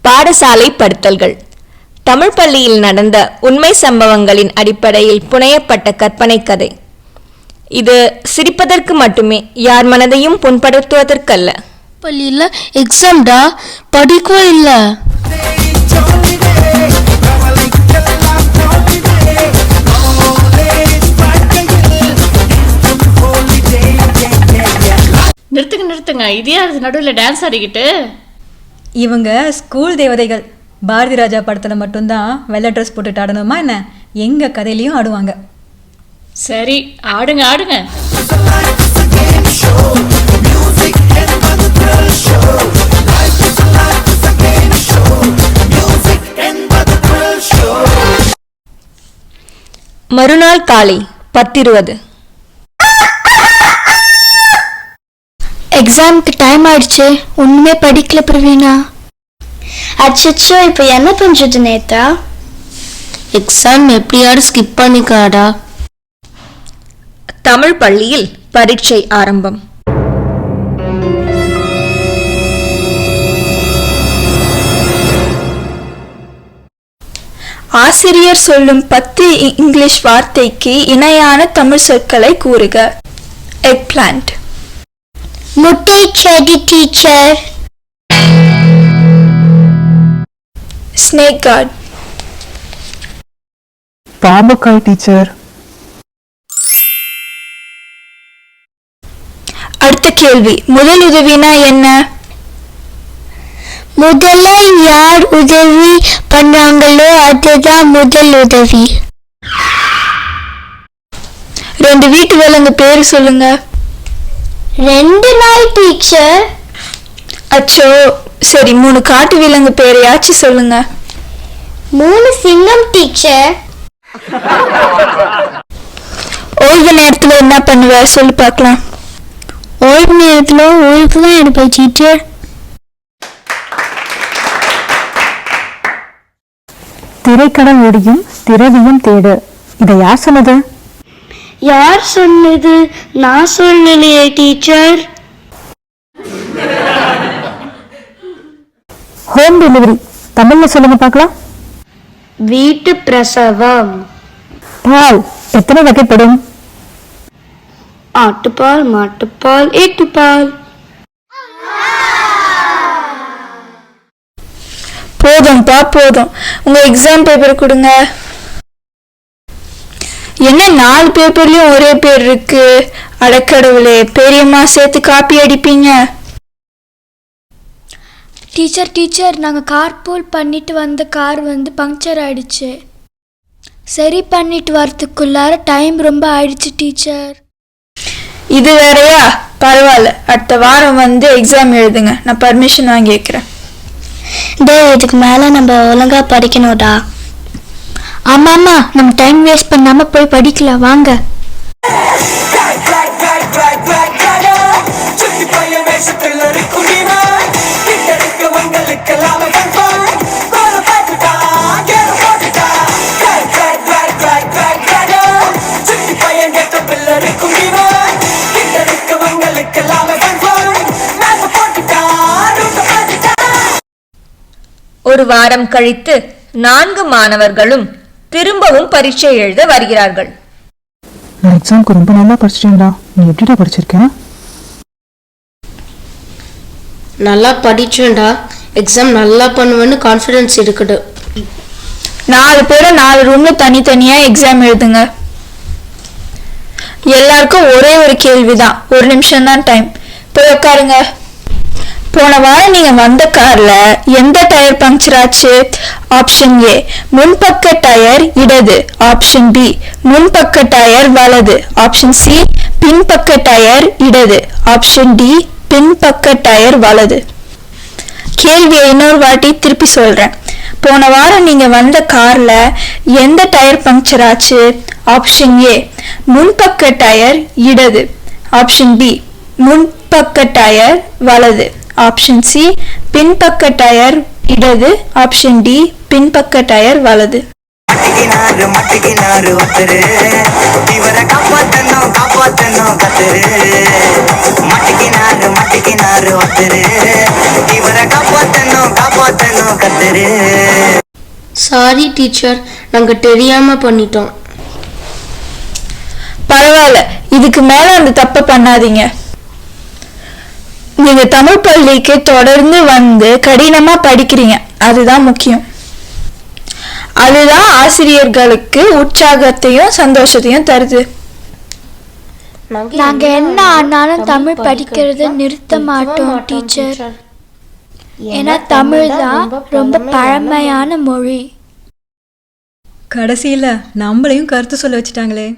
பாடசாலை படுத்தல்கள். தமிழ் பள்ளியில் நடந்த உண்மை சம்பவங்களின் அடிப்படையில் புனையப்பட்ட கற்பனை கதை. இது சிரிப்பதற்கு மட்டுமே, யார் மனதையும் புண்படுத்துவதற்கல்ல. பள்ளியில் எக்ஸாம்டா, படிக்கவே இல்லை. நிறுத்துங்க, இதே நடுவில் டான்ஸ் ஆடிக்கிட்டு. இவங்க ஸ்கூல் தேவதைகள். பாரதி ராஜா படத்தில் மட்டும்தான் வெள்ளை ட்ரெஸ் போட்டுட்டு ஆடணுமா என்ன? எங்கள் கதையிலையும் ஆடுவாங்க. சரி, ஆடுங்க ஆடுங்க. மறுநாள் காலை 10:20. எக்ஸாமுக்கு டைம் ஆயிடுச்சு, ஒண்ணுமே படிக்கல பிரவீனா. அச்சோ, இப்போ என்ன பண்றது நேத்தா? எக்ஸாம் எப்படியாவது ஸ்கிப் பண்ணிக்காடா. தமிழ் பள்ளியில் பரீட்சை ஆரம்பம். ஆசிரியர் சொல்லும் 10 இங்கிலீஷ் வார்த்தைக்கு இணையான தமிழ் சொற்களை கூறுக. Egg plant. முட்டை செடி டீச்சர். Snake gourd. பாம்புக்காய் டீச்சர். அடுத்த கேள்வி, முதல் உதவினா என்ன? முதல்ல யார் உதவி பண்ணாங்களோ அதுதான் முதல் உதவி. 2 வீட்டு விலங்கு பேரு சொல்லுங்க. 2 நாய் டீச்சர். அச்சோ, சரி 3 காட்டு விலங்கு பேரையாச்சும் சொல்லுங்க. 3 சிங்கம் டீச்சர். ஓய்வு நேரத்துல என்ன பண்ணுவ சொல்லி பார்க்கலாம். ஓய்வு நேரத்துல ஓய்வு தான் எடுப்பேன் டீச்சர். திரைக்கடல் ஒடியும் திரவியம் தேடு. இதை யார் சொன்னது? யார் சொன்னது? நான் சொல்லலையே டீச்சர். ஹோம் டெலிவரி தமிழ்ல சொல்லுங்க பார்க்கலாம். வீட்டு பிரசவம். பால் எத்தனை வகைப்படும்? ஆட்டுப்பால், மாட்டுப்பால், ஏட்டுப்பால். போதும்பா போதும், உங்க எக்ஸாம் பேப்பர் கொடுங்க. என்ன 4 பேப்பர்லயும் ஒரே பேர் இருக்கு? அடக்கடவுளே, பெரியம்மா சேர்த்து காப்பி அடிப்பீங்க. டீச்சர் நாங்கள் கார்பூல் பண்ணிட்டு வந்த கார் பங்க்சர் ஆயிடுச்சு. சரி பண்ணிட்டு வரத்துக்குள்ளார டைம் ரொம்ப ஆயிடுச்சு டீச்சர். இது வேறையா? பரவாயில்ல, அடுத்த வாரம் எக்ஸாம் எழுதுங்க, நான் பர்மிஷன் வாங்கி வைக்கிறேன். இதுக்கு மேல நம்ம ஒழுங்கா படிக்கணும்டா. ஆமா, நம்ம டைம் வேஸ்ட் பண்ணாம போய் படிக்கலாம் வாங்க. ஒரு வாரம் கழித்து 4 மாணவர்களும் திரும்பவும் பரீட்சை எழுத வருகிறார்கள். நான் எக்ஸாம்க்கு ரொம்ப நல்லா படிச்சிட்டேன்டா. நீ எப்படிடா படிச்சிருக்க? நல்லா படிச்சேன்டா. எக்ஸாம் நல்லா பண்ணுவேன்னு கான்ஃபிடன்ஸ் இருக்குது. 4 பேரும் 4 ரூம்ல தனித்தனியா எக்ஸாம் எழுதுங்க. எல்லாருக்கும் ஒரே ஒரு கேள்விதான், 1 நிமிஷம் தான் டைம். போய் உட்காருங்க. போன வாரம் நீங்க வந்த கார்ல எந்த டயர் பங்க்சர் ஆச்சு? ஆப்ஷன் ஏ முன்பக்க டயர் இடது, ஆப்ஷன் பி முன்பக்க டயர் வலது, ஆப்ஷன் சி பின்பக்க டயர் இடது, ஆப்ஷன் டி பின்பக்க டயர் வலது. கேள்வியை இன்னொரு வாட்டி திருப்பி சொல்றேன். போன வாரம் நீங்க வந்த கார்ல எந்த டயர் பங்க்சர் ஆச்சு? ஆப்ஷன் ஏ முன்பக்க டயர் இடது, ஆப்ஷன் பி முன்பக்க டயர் வலது, ஆப்ஷன் சி பின்பக்க டயர் இடது, ஆப்ஷன் டி பின்பக்க டயர் வலது. சாரி டீச்சர், நாங்க தெரியாம பண்ணிட்டோம். பரவாயில்ல, இதுக்கு மேல அந்த தப்பை பண்ணாதீங்க. நீங்க தமிழ் பள்ளிக்கு தொடர்ந்து வந்து கடினமா படிக்கிறீங்க, அதுதான் முக்கியம். அதுதான் ஆசிரியர்களுக்கு உற்சாகத்தையும் சந்தோஷத்தையும் தருது. நாங்க என்ன ஆனாலும் தமிழ் படிக்கிறத நிறுத்த மாட்டோம் டீச்சர். ஏன்னா தமிழ் தான் ரொம்ப பழமையான மொழி. கடைசியில் நம்மளையும் கருத்து சொல்ல வச்சுட்டாங்களே.